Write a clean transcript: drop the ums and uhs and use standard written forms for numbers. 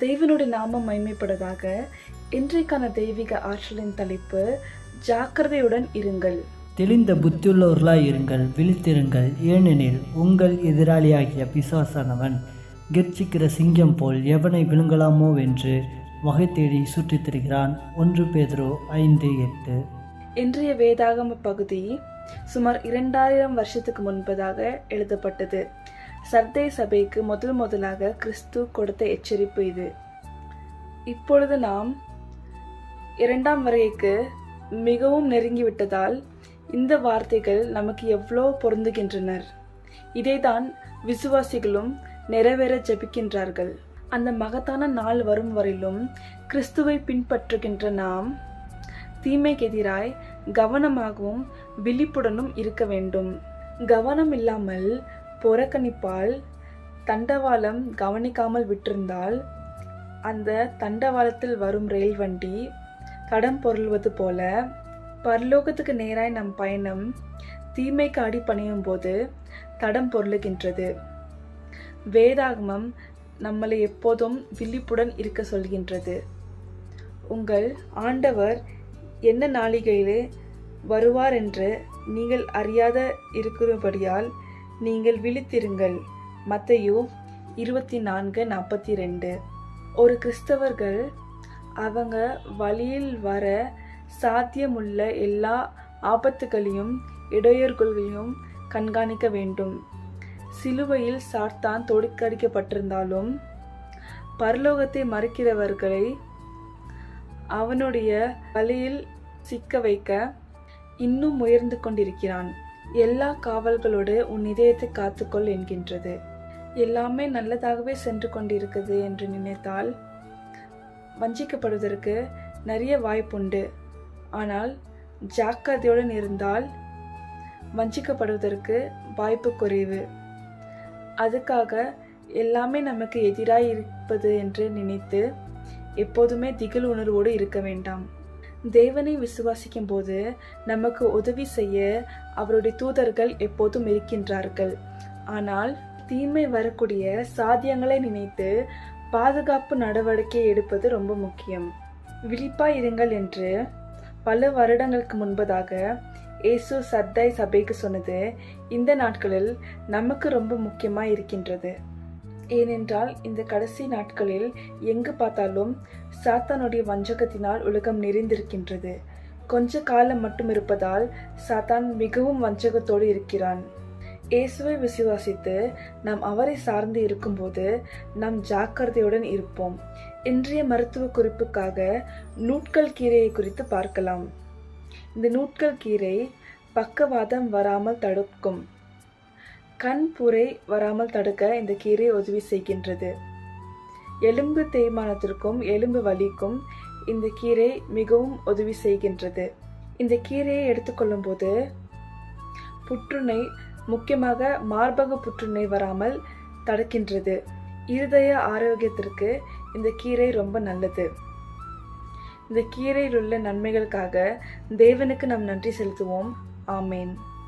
தேவனுடைய நாமம் மகிமைப்படுவதாக. இன்றைக்கான தெய்வீக ஆற்றலின் தலைப்பு, ஜாக்கிரதையுடன் இருங்கள். தெளிந்த புத்தியுள்ளவர்களாய் இருங்கள், விழித்திருங்கள். ஏனெனில் உங்கள் எதிராளியாகிய பிசாசானவன் கெர்ச்சிக்கிற சிங்கம் போல் எவனை விழுங்கலாமோ என்று வகை தேடி சுற்றித் திரிகிறான். 1 பேதுரு 5:8. இன்றைய வேதாகம பகுதி சுமார் 2000 வருஷத்துக்கு முன்பதாக எழுதப்பட்டது. சர்தை சபைக்கு முதலாக கிறிஸ்து கொடுத்த எச்சரிப்பு இது. இப்பொழுது நாம் 2ஆம் வருகைக்கு மிகவும் நெருங்கிவிட்டதால் இந்த வார்த்தைகள் நமக்கு எவ்வளோ பொருந்துகின்றனர். இதைதான் விசுவாசிகளும் நிறைவேற ஜெபிக்கின்றார்கள். அந்த மகத்தான நாள் வரும் வரையிலும் கிறிஸ்துவை பின்பற்றுகின்ற நாம் தீமைக்கு எதிராய் கவனமாகவும் விழிப்புடனும் இருக்க வேண்டும். கவனம் இல்லாமல் புறக்கணிப்பால் தண்டவாளம் கவனிக்காமல் விட்டிருந்தால் அந்த தண்டவாளத்தில் வரும் ரயில் வண்டி தடம் பொருள்வது போல பரலோகத்துக்கு நேராய் நம் பயணம் தீமைக்கு அடிபணியும் போது தடம் பொருளுகின்றது. வேதாகமம் நம்மளை எப்போதும் விழிப்புடன் இருக்க சொல்கின்றது. உங்கள் ஆண்டவர் என்ன நாளிகையிலே வருவார் என்று நீங்கள் அறியாத இருக்கிறபடியால் நீங்கள் விழித்திருங்கள். மத்தேயு 24:42. ஒரு கிறிஸ்தவர்கள் அவங்க வழியில் வர சாத்தியமுள்ள எல்லா ஆபத்துகளையும் இடையூறுகளையும் கண்காணிக்க வேண்டும். சிலுவையில் சாத்தான் தோற்கடிக்கப்பட்டிருந்தாலும் பரலோகத்தை மறுக்கிறவர்களை அவனுடைய வழியில் சிக்க வைக்க இன்னும் முயன்று கொண்டிருக்கிறான். எல்லா காவல்களோடு உன் இதயத்தை காத்துக்கொள் என்கின்றது. எல்லாமே நல்லதாகவே சென்று கொண்டிருக்குது என்று நினைத்தால் வஞ்சிக்கப்படுவதற்கு நிறைய வாய்ப்புண்டு. ஆனால் ஜாக்கிரதையுடன் இருந்தால் வஞ்சிக்கப்படுவதற்கு வாய்ப்பு குறைவு. அதுக்காக எல்லாமே நமக்கு எதிராக இருப்பது என்று நினைத்து எப்போதுமே திகில் உணர்வோடு இருக்க வேண்டாம். தேவனை விசுவாசிக்கும் போது நமக்கு உதவி செய்ய அவருடைய தூதர்கள் எப்போதும் இருக்கின்றார்கள். ஆனால் தீமை வரக்கூடிய சாத்தியங்களை நினைத்து பாதுகாப்பு நடவடிக்கை எடுப்பது ரொம்ப முக்கியம். விழிப்பாய் இருங்கள் என்று பல வருடங்களுக்கு முன்பதாக இயேசு சர்தை சபைக்கு சொன்னது இந்த நாட்களில் நமக்கு ரொம்ப முக்கியமாக இருக்கின்றது. ஏனென்றால் இந்த கடைசி நாட்களில் எங்கு பார்த்தாலும் சாத்தானுடைய வஞ்சகத்தினால் உலகம் நிறைந்திருக்கின்றது. கொஞ்ச காலம் மட்டும் இருப்பதால் சாத்தான் மிகவும் வஞ்சகத்தோடு இருக்கிறான். இயேசுவை விசுவாசித்து நாம் அவரை சார்ந்து இருக்கும்போது நாம் ஜாக்கிரதையுடன் இருப்போம். இன்றைய மருத்துவ குறிப்புக்காக நூட்கள் கீரையை குறித்து பார்க்கலாம். இந்த நூட்கள் கீரை பக்கவாதம் வராமல் தடுக்கும். கண் புரை வராமல் தடுக்க இந்த கீரை உதவி செய்கின்றது. எலும்பு தேய்மானத்திற்கும் எலும்பு வலிக்கும் இந்த கீரை மிகவும் உதவி செய்கின்றது. இந்த கீரையை எடுத்துக்கொள்ளும் போது புற்றுநோய், முக்கியமாக மார்பக புற்றுநோய் வராமல் தடுக்கின்றது. இருதய ஆரோக்கியத்திற்கு இந்த கீரை ரொம்ப நல்லது. இந்த கீரையில் உள்ள நன்மைகளுக்காக தேவனுக்கு நாம் நன்றி செலுத்துவோம். ஆமேன்.